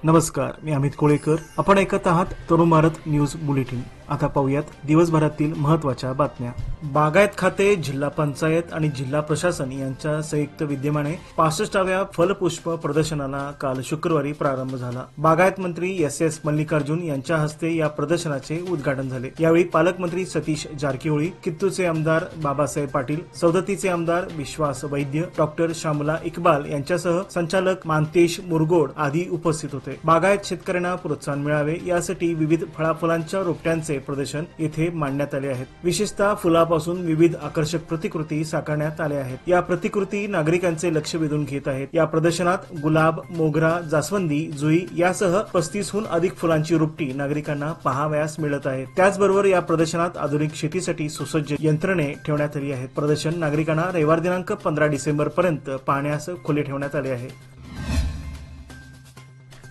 नमस्कार, मी अमित कोळेकर. आपण ऐकत आहात तरुण भारत न्यूज बुलेटिन. आता पाहूयात दिवसभरातील महत्त्वाच्या बातम्या. बागायत खाते, जिल्हा पंचायत आणि जिल्हा प्रशासन यांच्या संयुक्त विद्यमाने 65व्या फलपुष्प प्रदर्शनाला काल शुक्रवारी प्रारंभ झाला. बागायत मंत्री एस मल्लिकार्जुन यांच्या हस्ते या प्रदर्शनाचे उद्घाटन झाले. यावेळी पालकमंत्री सतीश जारकिहोळी, कित्तूरचे आमदार बाबासाहेब पाटील, सौदत्तीचे आमदार विश्वास वैद्य, डॉक्टर श्यामला इक्बाल यांच्यासह संचालक मानतेश मुरगोड आदी उपस्थित होते. बागायत शेतकऱ्यांना प्रोत्साहन मिळावे यासाठी विविध फळाफुलांच्या रोपट्यांचे प्रदर्शन येथे मांडण्यात आले आहेत. विशेषतः फुलापासून विविध आकर्षक प्रतिकृती साकारण्यात आल्या आहेत. या प्रतिकृती नागरिकांचे लक्ष वेधून घेत आहेत. या प्रदर्शनात गुलाब, मोगरा, जास्वंदी, जुई यासह 35हून अधिक फुलांची रोपटी नागरिकांना पाहावयास मिळत आहेत. त्याचबरोबर या प्रदर्शनात आधुनिक शेतीसाठी सुसज्ज यंत्रणे ठेवण्यात आली आहेत. प्रदर्शन नागरिकांना रविवार दिनांक 15 डिसेंबर पर्यंत पाहण्यास खुले ठेवण्यात आले आहे.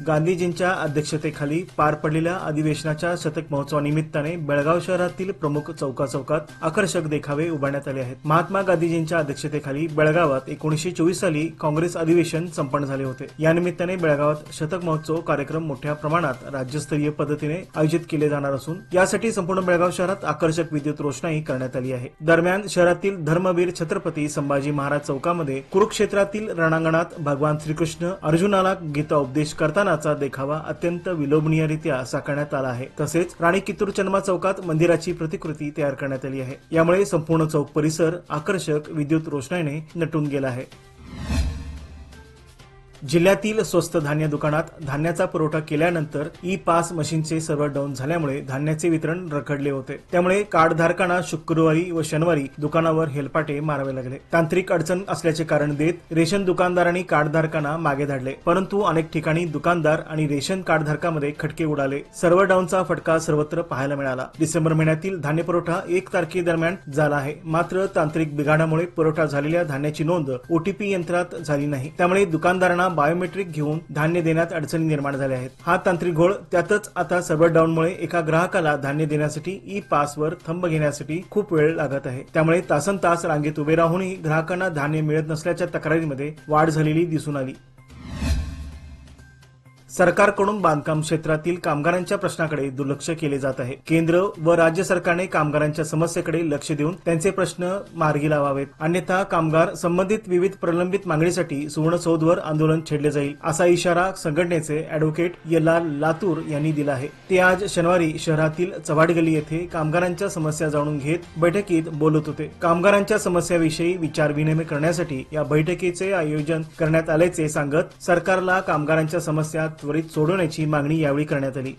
गांधीजींच्या अध्यक्षतेखाली पार पडलेल्या अधिवेशनाच्या शतक महोत्सवानिमित्ताने बेळगाव शहरातील प्रमुख चौकात आकर्षक देखावे उभारण्यात आले आहेत. महात्मा गांधीजींच्या अध्यक्षतेखाली बेळगावात 1924 साली काँग्रेस अधिवेशन संपन्न झाले होते. या निमित्ताने बेळगावात शतक महोत्सव कार्यक्रम मोठ्या प्रमाणात राज्यस्तरीय पद्धतीने आयोजित केले जाणार असून यासाठी संपूर्ण बेळगाव शहरात आकर्षक विद्युत रोषणाई करण्यात आली आहे. दरम्यान शहरातील धर्मवीर छत्रपती संभाजी महाराज चौकामध्ये कुरुक्षेत्रातील रणांगणात भगवान श्रीकृष्ण अर्जुनाला गीता उपदेश करताना देखावा अत्यंत विलोभनीयरित्या साकारण्यात आला आहे. तसेच राणी कित्तूर चन्मा चौकात मंदिराची प्रतिकृती तयार करण्यात आली आहे. यामुळे संपूर्ण चौक परिसर आकर्षक विद्युत रोषणाईने नटून गेला आहे. जिल्ह्यातील स्वस्त धान्य दुकानात धान्याचा पुरवठा केल्यानंतर ई पास मशीनचे सर्व्हर डाऊन झाल्यामुळे धान्याचे वितरण रखडले होते. त्यामुळे कार्डधारकांना शुक्रवारी व शनिवारी दुकानावर हेलपाटे मारावे लागले. तांत्रिक अडचण असल्याचे कारण देत रेशन दुकानदारांनी कार्डधारकांना मागे धाडले, परंतु अनेक ठिकाणी दुकानदार आणि रेशन कार्डधारकांमध्ये खटके उडाले. सर्व्हर डाऊनचा फटका सर्वत्र पाहायला मिळाला. डिसेंबर महिन्यातील धान्य पुरवठा 1 तारखेदरम्यान झाला आहे. मात्र तांत्रिक बिघाडामुळे पुरवठा झालेल्या धान्याची नोंद ओटीपी यंत्रात झाली नाही. त्यामुळे दुकानदारांना बायोमेट्रिक घेऊन धान्य देण्यात अडचणी निर्माण झाल्या आहेत. हा तांत्रिक घोळ, त्यातच आता सर्व्हर डाऊनमुळे एका ग्राहकाला धान्य देण्यासाठी ई पासवर थंब घेण्यासाठी खूप वेळ लागत आहे. त्यामुळे तासनतास रांगेत उभे राहूनही ग्राहकांना धान्य मिळत नसल्याच्या तक्रारींमध्ये वाढ झालेली दिसून आली. सरकारकडून बांधकाम क्षेत्रातील कामगारांच्या प्रश्नाकडे दुर्लक्ष केले जात आहे. केंद्र व राज्य सरकारने कामगारांच्या समस्येकडे लक्ष देऊन त्यांचे प्रश्न मार्गी लावावेत, अन्यथा कामगार संबंधित विविध प्रलंबित मागणीसाठी सुवर्णसौधवर आंदोलन छेडले जाईल, असा इशारा संघटनेचे अॅडव्होकेट यल्लाल लातूर यांनी दिला आहे. ते आज शनिवारी शहरातील चव्हाडगल्ली येथे कामगारांच्या समस्या जाणून घेत बैठकीत बोलत होते. कामगारांच्या समस्याविषयी विचारविनिमय करण्यासाठी या बैठकीचे आयोजन करण्यात आल्याचे सांगत सरकारला कामगारांच्या समस्या त्वरित सोडवण्याची मागणी यावेळी करण्यात आली.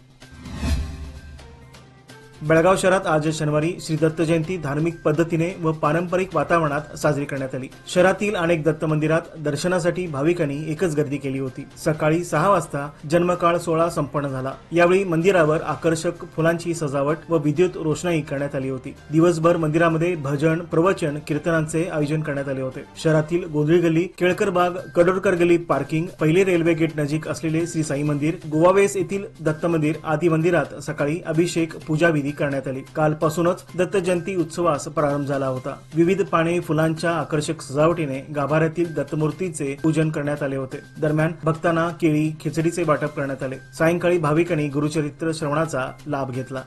बेळगाव शहरात आज शनिवारी श्री दत्त जयंती धार्मिक पद्धतीने व पारंपरिक वातावरणात साजरी करण्यात आली. शहरातील अनेक दत्त मंदिरात दर्शनासाठी भाविकांनी एकच गर्दी केली होती. सकाळी 6 वाजता जन्मकाळ सोहळा संपन्न झाला. यावेळी मंदिरावर आकर्षक फुलांची सजावट व विद्युत रोषणाई करण्यात आली होती. दिवसभर मंदिरामध्ये भजन, प्रवचन, कीर्तनांचे आयोजन करण्यात आले होते. शहरातील गोंधळी गल्ली, केळकर बाग, कडोरकर गल्ली पार्किंग, पहिले रेल्वे गेट नजीक असलेले श्री साई मंदिर, गोवावेस येथील दत्त मंदिर आदी मंदिरात सकाळी अभिषेक, पूजाविधी करण्यात आली. कालपासूनच दत्त जयंती उत्सवास प्रारंभ झाला होता. विविध पाने, फुलांच्या आकर्षक सजावटीने गाभाऱ्यातील दत्तमूर्तीचे पूजन करण्यात आले होते. दरम्यान भक्तांना केळी, खिचडीचे वाटप करण्यात आले. सायंकाळी भाविकांनी गुरुचरित्र श्रवणाचा लाभ घेतला.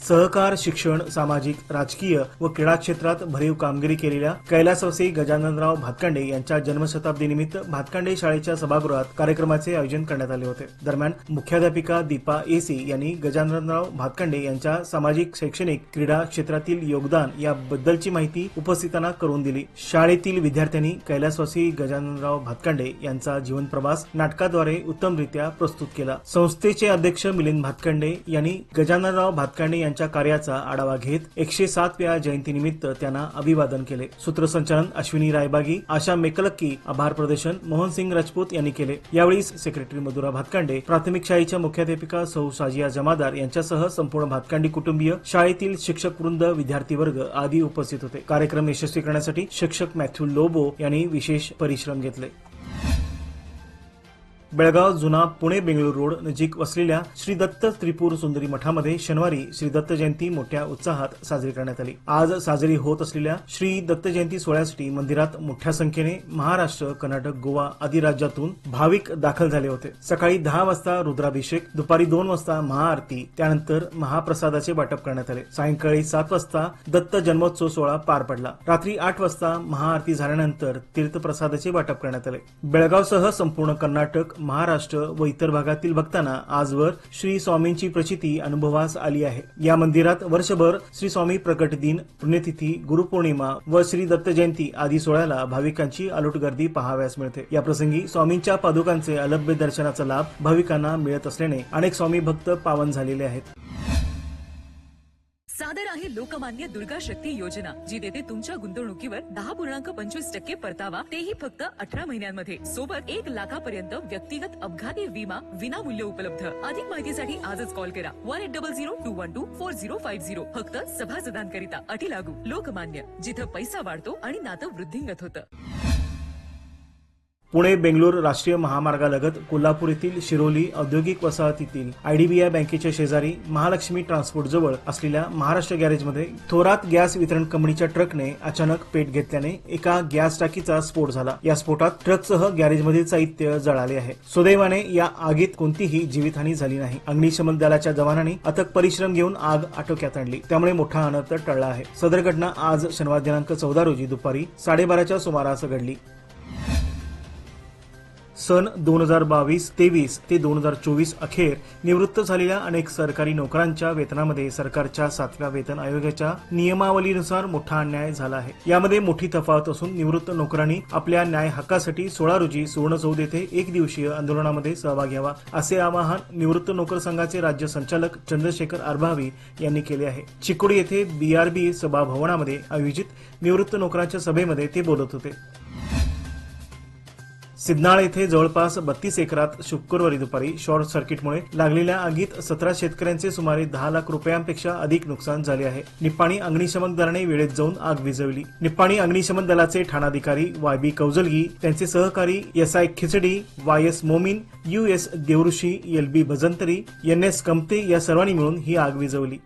सहकार, शिक्षण, सामाजिक, राजकीय व क्रीडा क्षेत्रात भरीव कामगिरी केलेल्या कैलासवासी गजाननराव भातखंडे यांच्या जन्मशताब्दी निमित्त भातखंडे शाळेच्या सभागृहात कार्यक्रमाचे आयोजन करण्यात आले होते. दरम्यान मुख्याध्यापिका दीपा एसी यांनी गजाननराव भातखंडे यांच्या सामाजिक, शैक्षणिक, क्रीडा क्षेत्रातील योगदान याबद्दलची माहिती उपस्थितांना करून दिली. शाळेतील विद्यार्थ्यांनी कैलासवासी गजाननराव भातखंडे यांचा जीवन प्रवास नाटकाद्वारे उत्तमरित्या प्रस्तुत केला. संस्थेचे अध्यक्ष मिलिंद भातखंडे यांनी गजाननराव भातखंडे यांच्या कार्याचा आढावा घेत 107व्या जयंतीनिमित्त त्यांना अभिवादन केले. सूत्रसंचालन अश्विनी रायबागी, आशा मेकलक्की, आभार प्रदर्शन मोहनसिंग राजपूत यांनी केले. यावेळी सेक्रेटरी मधुरा भातखंडे, प्राथमिक शाळेच्या मुख्याध्यापिका सौ साजिया जमादार यांच्यासह संपूर्ण भातखंडे कुटुंबीय, शाळेतील शिक्षक वृंद, विद्यार्थी वर्ग आदी उपस्थित होते. कार्यक्रम यशस्वी करण्यासाठी शिक्षक मॅथ्यू लोबो यांनी विशेष परिश्रम घेतले. बेळगाव जुना पुणे बेंगळूर रोड नजीक वसलेल्या श्री दत्त त्रिपुर सुंदरी मठामध्ये शनिवारी श्री दत्त जयंती मोठ्या उत्साहात साजरी करण्यात आली। आज साजरी होत असलेल्या श्री दत्त जयंती सोहळ्यासाठी मंदिरात मोठ्या संख्येने महाराष्ट्र, कर्नाटक, गोवा आदी राज्यातून भाविक दाखल झाले होते। सकाळी 10 वाजता रुद्राभिषेक, दुपारी 2 वाजता महाआरती, त्यानंतर महाप्रसादाचे वाटप करण्यात आले। सायंकाळी 7 वाजता दत्त जन्मोत्सव सोहळा पार पडला। रात्री 8 वाजता महाआरती झाल्यानंतर तीर्थप्रसादाचे वाटप करण्यात आले। बेळगावसह संपूर्ण कर्नाटक, महाराष्ट्र व इतर भागातील भक्तांना आजवर श्री स्वामींची प्रचिती अनुभवास आली आहे। या मंदिरात वर्षभर श्री स्वामी प्रकट दिन, पुण्यतिथी, गुरुपौर्णिमा व श्री दत्त जयंती आदी सोहळ्याला भाविकांची अलोट गर्दी पाहावयास मिळते। या प्रसंगी स्वामींच्या पादुकांचे अलभ्य दर्शनाचा लाभ भाविकांना मिळत असल्याने अनेक स्वामी भक्त पावन झालेले आहेत। सादर आहे लोकमान्य दुर्गा शक्ती योजना, जी देते तुमच्या गुंतवणुकीवर 10.25% परतावा, तेही फक्त 18 महिन्यांमध्ये। सोबत 1 लाखापर्यंत व्यक्तिगत अपघाती विमा विनामूल्य उपलब्ध। अधिक माहितीसाठी आजच कॉल करा 1800-212-4050। फक्त सभासदांकरिता, अटी लागू। लोकमान्य, जिथं पैसा वाढतो आणि नातं वृद्धिंगत होतं। पुणे बेंगळूर राष्ट्रीय महामार्गालगत कोल्हापूर येथील शिरोली औद्योगिक वसाहतीतील आयडीबीआय बँकेच्या शेजारी महालक्ष्मी ट्रान्सपोर्ट जवळ असलेल्या महाराष्ट्र गॅरेजमध्ये थोरात गॅस वितरण कंपनीच्या ट्रकने अचानक पेट घेतल्याने एका गॅस टाकीचा स्फोट झाला। या स्फोटात ट्रकसह गॅरेजमधील साहित्य जळाले आहे। सुदैवाने या आगीत कोणतीही जीवितहानी झाली नाही। अग्निशमन दलाच्या जवानांनी अथक परिश्रम घेऊन आग आटोक्यात आणली, त्यामुळे मोठा अनर्थ टळला आहे। सदर घटना आज शनिवार दिनांक 14 रोजी दुपारी 12:30च्या सुमारास घडली। सन 2022-23 ते 2024 अखेर निवृत्त झालेल्या अनेक सरकारी नोकरांच्या वेतनामध्ये सरकारच्या 7व्या वेतन आयोगाच्या नियमावलीनुसार मोठा अन्याय झाला आहे। यामध्ये मोठी तफावत असून निवृत्त नोकरांनी आपल्या न्याय हक्कासाठी 16 रोजी सुवर्ण चौद येथे 1 दिवसीय आंदोलनामध्ये सहभाग घ्यावा, असे आवाहन निवृत्त नोकर संघाचे राज्य संचालक चंद्रशेखर आरभावी यांनी केले आहे। चिकोडी येथे BRB सभाभवनामध्ये आयोजित निवृत्त नोकरांच्या सभेमध्ये ते बोलत होते। सिद्धनाळ येथे जवळपास 32 एकरात शुक्रवारी दुपारी शॉर्ट सर्किटमुळे लागलेल्या आगीत 17 शेतकऱ्यांचे सुमारे 10 लाख रुपयांपेक्षा अधिक नुकसान झाले आहे। निप्पाणी अग्निशमन दलाने वेळेत जाऊन आग विझवली। निप्पाणी अग्निशमन दलाचे ठाणाधिकारी YB कौजलगी, त्यांचे सहकारी SI खिचडी, YS Momin, US देवऋषी, LB भजंतरी, NS Kamte या सर्वांनी मिळून ही आग विझवली।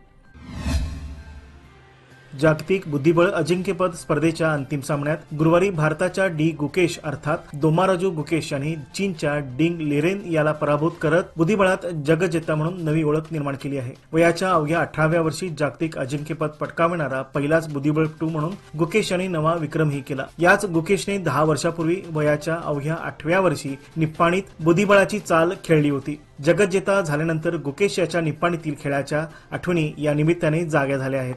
जागतिक बुद्धिबळ अजिंक्यपद स्पर्धेच्या अंतिम सामन्यात गुरुवारी भारताच्या डी गुकेश अर्थात दोमाराजू गुकेश यांनी चीनच्या डिंग लेरेन याला पराभूत करत बुद्धिबळात जगजेता म्हणून नवी ओळख निर्माण केली आहे। वयाच्या अवघ्या 18व्या वर्षी जागतिक अजिंक्यपद पटकावणारा पहिलाच बुद्धिबळपटू म्हणून गुकेश यांनी नवा विक्रमही केला। याच गुकेशने 10 वर्षापूर्वी वयाच्या अवघ्या 8व्या वर्षी निप्पाणीत बुद्धिबळाची चाल खेळली होती। जगजेता झाल्यानंतर गुकेश याच्या निप्पाणीतील खेळाच्या आठवणी या निमित्ताने जाग्या झाल्या आहेत।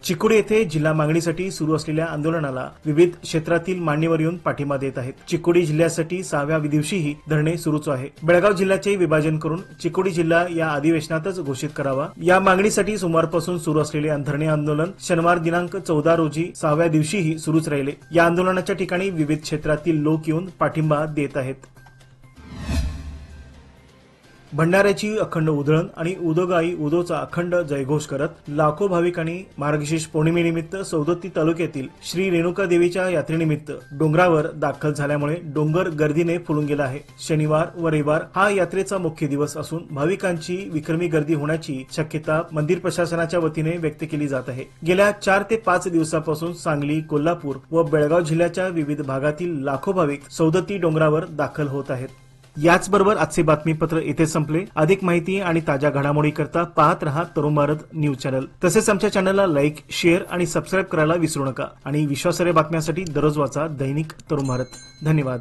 चिकोडी येथे जिल्हा मागणीसाठी सुरू असलेल्या आंदोलनाला विविध क्षेत्रातील मान्यवर येऊन पाठिंबा देत आहेत। चिकोडी जिल्ह्यासाठी 6व्या दिवशीही धरणे सुरूच आहे। बेळगाव जिल्ह्याचे विभाजन करून चिकोडी जिल्हा या अधिवेशनातच घोषित करावा, या मागणीसाठी सोमवारपासून सुरू असलेले धरणे आंदोलन शनिवार दिनांक 14 रोजी 6व्या दिवशीही सुरूच राहिले। या आंदोलनाच्या ठिकाणी विविध क्षेत्रातील लोक येऊन पाठिंबा देत आहेत। भंडाऱ्याची अखंड उधळण आणि उदोगाई उदोचा अखंड जयघोष करत लाखो भाविकांनी मार्गशीर्ष पौर्णिमेनिमित्त सौदत्ती तालुक्यातील श्री रेणुका देवीच्या यात्रेनिमित्त डोंगरावर दाखल झाल्यामुळे डोंगर गर्दीने फुलून गेला आहे। शनिवार व रविवार हा यात्रेचा मुख्य दिवस असून भाविकांची विक्रमी गर्दी होण्याची शक्यता मंदिर प्रशासनाच्या वतीने व्यक्त केली जात आहे। गेल्या 4 ते 5 दिवसापासून सांगली, कोल्हापूर व बेळगाव जिल्ह्याच्या विविध भागातील लाखो भाविक सौदत्ती डोंगरावर दाखल होत आहेत। याचबरोबर आजचे बातमीपत्र इथे संपले। अधिक माहिती आणि ताज्या घडामोडी करता पाहत रहा तरुण भारत न्यूज चॅनल। तसेच आमच्या चॅनलला लाईक, शेअर आणि सबस्क्राईब करायला विसरू नका आणि विश्वासार्ह बातम्यांसाठी दररोज वाचा दैनिक तरुण भारत। धन्यवाद।